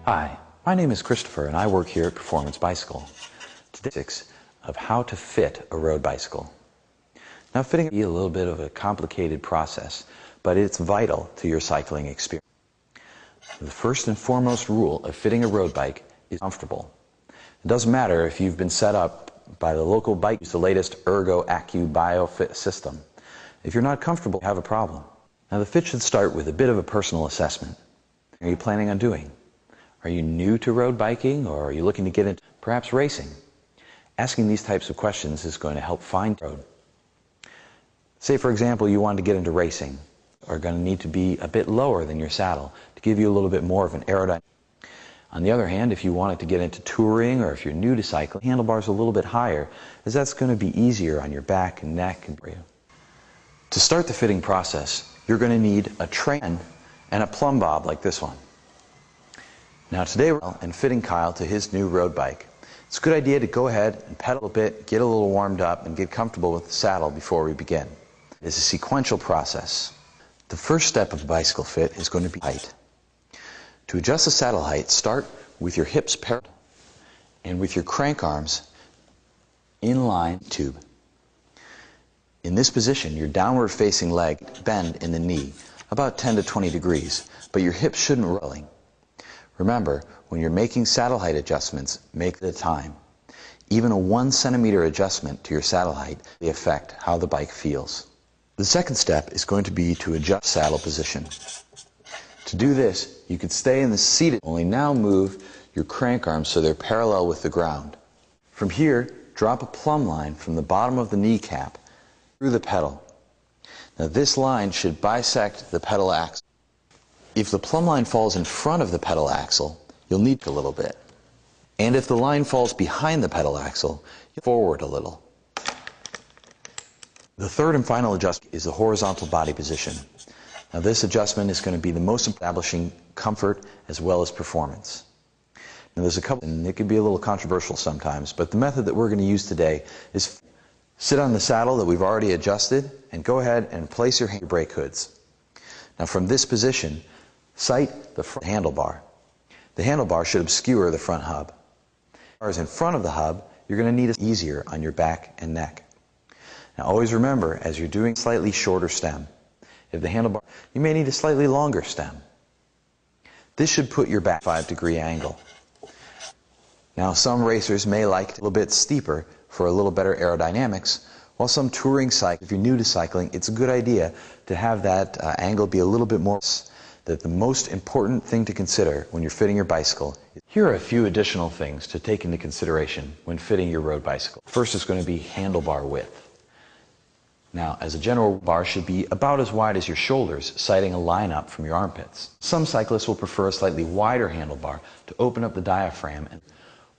Hi, my name is Christopher and I work here at Performance Bicycle. Today, of how to fit a road bicycle. Now, fitting can be a little bit of a complicated process, but it's vital to your cycling experience. The first and foremost rule of fitting a road bike is comfortable. It doesn't matter if you've been set up by the local bike, use the latest Ergo Accu BioFit system. If you're not comfortable, you have a problem. Now, the fit should start with a bit of a personal assessment. What are you planning on doing? Are you new to road biking, or are you looking to get into perhaps racing? Asking these types of questions is going to help find the road. Say, for example, you want to get into racing, are going to need to be a bit lower than your saddle to give you a little bit more of an aerodynamic. On the other hand, if you wanted to get into touring, or if you're new to cycling, handlebars a little bit higher, as that's going to be easier on your back and neck and for you. To start the fitting process, you're going to need a train and a plumb bob like this one. Now today we're fitting Kyle to his new road bike. It's a good idea to go ahead and pedal a bit, get a little warmed up, and get comfortable with the saddle before we begin. It's a sequential process. The first step of the bicycle fit is going to be height. To adjust the saddle height, start with your hips parallel and with your crank arms in line tube. In this position, your downward facing leg bend in the knee about 10 to 20 degrees, but your hips shouldn't rolling. Remember, when you're making saddle height adjustments, make the time. Even a 1 centimeter adjustment to your saddle height will affect how the bike feels. The second step is going to be to adjust saddle position. To do this, you could stay in the seated, only now move your crank arms so they're parallel with the ground. From here, drop a plumb line from the bottom of the kneecap through the pedal. Now this line should bisect the pedal axle. If the plumb line falls in front of the pedal axle, you'll need a little bit. And if the line falls behind the pedal axle, you'll forward a little. The third and final adjustment is the horizontal body position. Now this adjustment is going to be the most establishing comfort as well as performance. Now there's a couple, and it can be a little controversial sometimes, but the method that we're going to use today is sit on the saddle that we've already adjusted and go ahead and place your brake hoods. Now from this position, sight the front handlebar. The handlebar should obscure the front hub. As in front of the hub, you're going to need it easier on your back and neck. Now always remember, as you're doing slightly shorter stem, if the handlebar, you may need a slightly longer stem. This should put your back 5-degree angle. Now some racers may like it a little bit steeper for a little better aerodynamics, while some touring cyclists, if you're new to cycling, it's a good idea to have that angle be a little bit more. That the most important thing to consider when you're fitting your bicycle. Here are a few additional things to take into consideration when fitting your road bicycle. First is going to be handlebar width. Now, as a general, bar should be about as wide as your shoulders, sighting a line up from your armpits. Some cyclists will prefer a slightly wider handlebar to open up the diaphragm,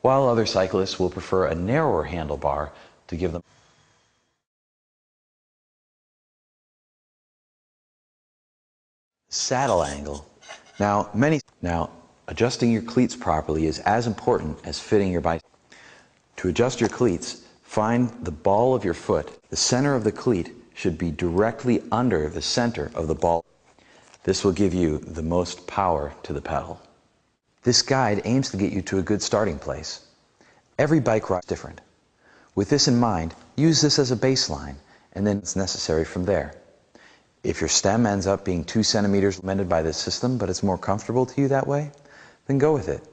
while other cyclists will prefer a narrower handlebar to give them saddle angle. Now, adjusting your cleats properly is as important as fitting your bicycle. To adjust your cleats, find the ball of your foot. The center of the cleat should be directly under the center of the ball. This will give you the most power to the pedal. This guide aims to get you to a good starting place. Every bike ride is different. With this in mind, use this as a baseline, and then it's necessary from there. If your stem ends up being 2 centimeters amended by this system, but it's more comfortable to you that way, then go with it.